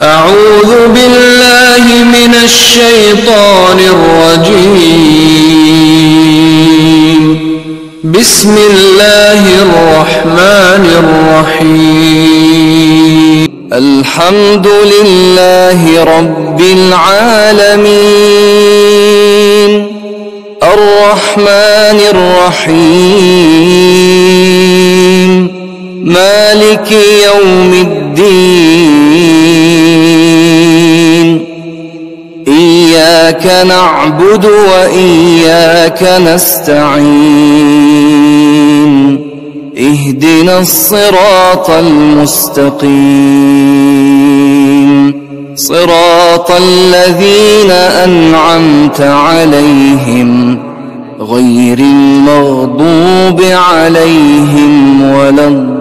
أعوذ بالله من الشيطان الرجيم. بسم الله الرحمن الرحيم. الحمد لله رب العالمين الرحمن الرحيم مالك يوم الدين. إياك نعبد وإياك نستعين. اهدنا الصراط المستقيم صراط الذين أنعمت عليهم غير المغضوب عليهم ولا الضالين.